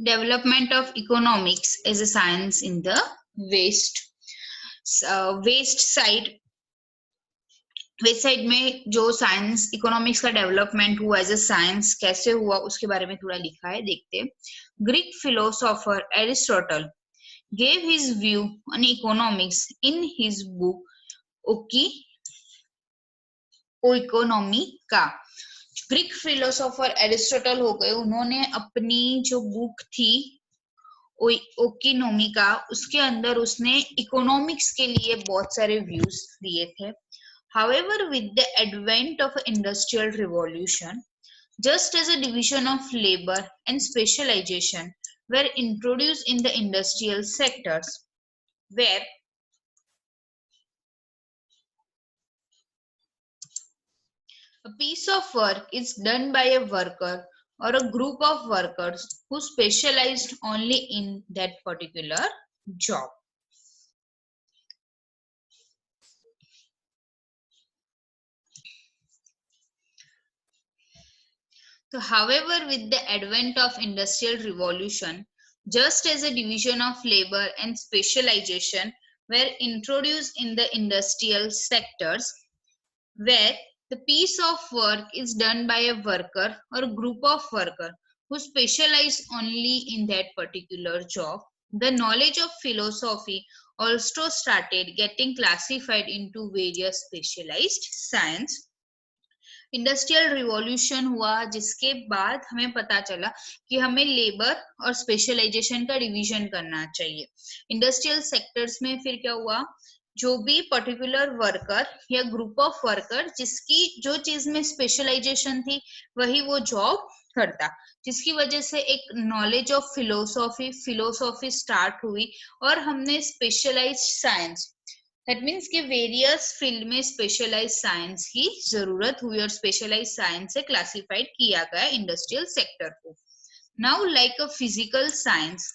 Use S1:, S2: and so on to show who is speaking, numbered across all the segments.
S1: Development of economics as a science in the waste side. West side में जो science economics का development हुआ as a science कैसे हुआ उसके बारे में थोड़ा लिखा है, देखते हैं। Greek philosopher Aristotle gave his view on economics in his book Oeconomica। Greek philosopher Aristotle हो गए, उन्होंने अपनी जो बुक थी ओकिनोमिका, उसके अंदर उसने इकोनॉमिक्स के लिए बहुत सारे व्यूज दिए थे। However, with the advent of industrial revolution, just as a division of labor and specialization were introduced in the industrial sectors, where a piece of work is done by a worker or a group of workers who specialized only in that particular job. So, however, with the advent of industrial revolution, just as a division of labor and specialization were introduced in the industrial sectors, where the piece of work is done by a worker or a group of workers who specialize only in that particular job, the knowledge of philosophy also started getting classified into various specialized science. Industrial revolution हुआ, जिसके बाद हमें पता चला कि हमें labour और specialisation का डिवीजन करना चाहिए। इंडस्ट्रियल सेक्टर्स में फिर क्या हुआ, जो भी पर्टिकुलर वर्कर या ग्रुप ऑफ वर्कर जिसकी जो चीज में स्पेशलाइजेशन थी वही वो जॉब करता, जिसकी वजह से एक नॉलेज ऑफ फिलोसॉफी स्टार्ट हुई और हमने स्पेशलाइज्ड साइंस, दैट मीन्स कि वेरियस फील्ड में स्पेशलाइज साइंस की जरूरत हुई और स्पेशलाइज साइंस से क्लासिफाइड किया गया इंडस्ट्रियल सेक्टर को। Now like a physical science,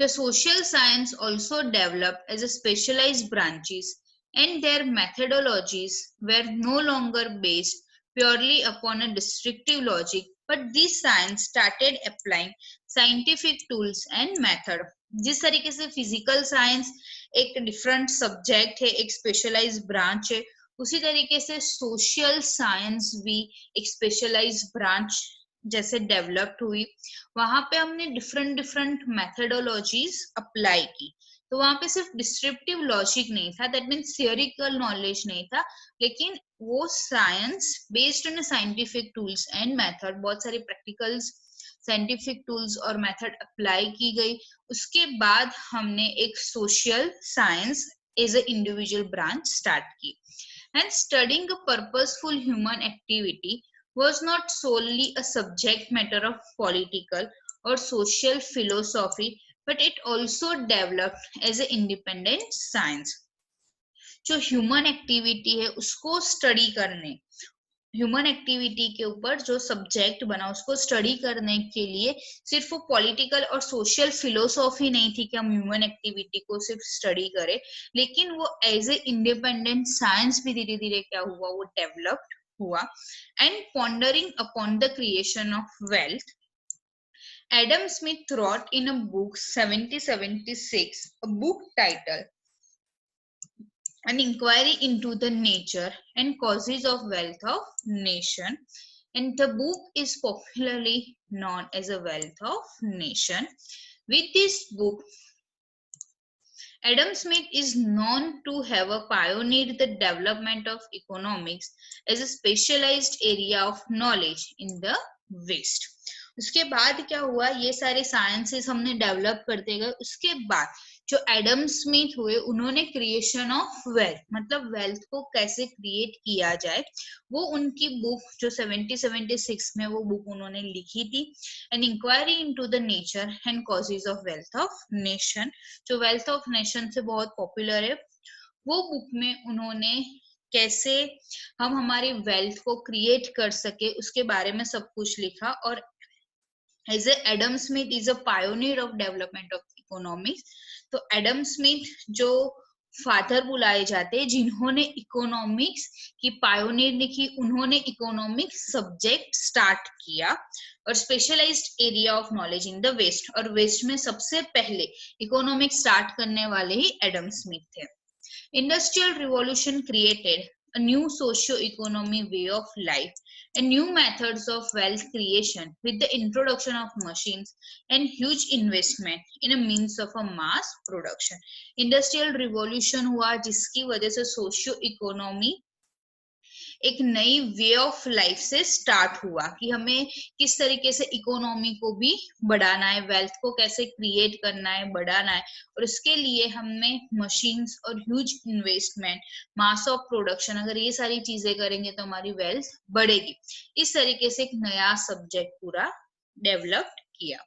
S1: the social science also developed as a specialized branches, and their methodologies were no longer based purely upon a descriptive logic, but these science started applying scientific tools and method। जिस तरीके से physical science एक different subject है, एक specialise branch है, उसी तरीके से सोशल साइंस भी एक स्पेशलाइज ब्रांच जैसे डेवलप्ड हुई। वहां पे हमने डिफरेंट मेथडोलॉजीज अप्लाई की, तो वहां पे सिर्फ डिस्क्रिप्टिव लॉजिक नहीं था, दैट मीन्स थियोरिकल नॉलेज नहीं था, लेकिन वो science based on scientific tools and method, बहुत सारी प्रैक्टिकल्स साइंटिफिक टूल्स और मेथड अप्लाई की गई। उसके बाद हमने एक social science as a individual branch start की। And studying a purposeful human activity was not solely a subject matter of political or social philosophy, but it also developed as an independent science। जो human activity है उसको study करने, human activity के ऊपर जो subject बना उसको study करने के लिए सिर्फ वो पॉलिटिकल और सोशल फिलोसॉफी नहीं थी कि हम ह्यूमन एक्टिविटी को सिर्फ स्टडी करें, लेकिन वो एज ए इंडिपेंडेंट साइंस भी धीरे धीरे क्या हुआ, वो डेवलप्ड हुआ। And pondering upon the creation of wealth, Adam Smith wrote in a book 1776 a book titled An Inquiry into the Nature and Causes of Wealth of Nation, and the book is popularly known as a Wealth of Nation। With this book, Adam Smith is known to have pioneered the development of economics as a specialized area of knowledge in the West। उसके बाद क्या हुआ, ये सारे sciences हमने develop करते गए। उसके बाद जो एडम स्मिथ हुए, उन्होंने क्रिएशन ऑफ वेल्थ, मतलब वेल्थ को कैसे क्रिएट किया जाए, वो उनकी बुक जो 1776 में वो बुक उन्होंने लिखी थी, an inquiry into the nature and causes of wealth of nation, जो वेल्थ ऑफ नेशन से बहुत पॉपुलर है। वो बुक में उन्होंने कैसे हम हमारी वेल्थ को क्रिएट कर सके उसके बारे में सब कुछ लिखा। और as Adam Smith is a pioneer of development of economics, तो एडम स्मिथ जो फादर बुलाए जाते हैं जिन्होंने इकोनॉमिक्स की पायोनियर लिखी, उन्होंने इकोनॉमिक्स सब्जेक्ट स्टार्ट किया और specialised area of knowledge in the west, और वेस्ट में सबसे पहले इकोनॉमिक्स स्टार्ट करने वाले ही एडम स्मिथ थे। Industrial revolution created a new socio-economy way of life and new methods of wealth creation with the introduction of machines and huge investment in a means of a mass production. Industrial revolution हुआ जिसकी वजह से socio economy एक नई way of life से start हुआ कि हमें किस तरीके से इकोनॉमी को भी बढ़ाना है, वेल्थ को कैसे क्रिएट करना है, बढ़ाना है, और इसके लिए हमें मशीन्स और huge investment, mass of production, अगर ये सारी चीजें करेंगे तो हमारी वेल्थ बढ़ेगी। इस तरीके से एक नया सब्जेक्ट पूरा डेवलप किया।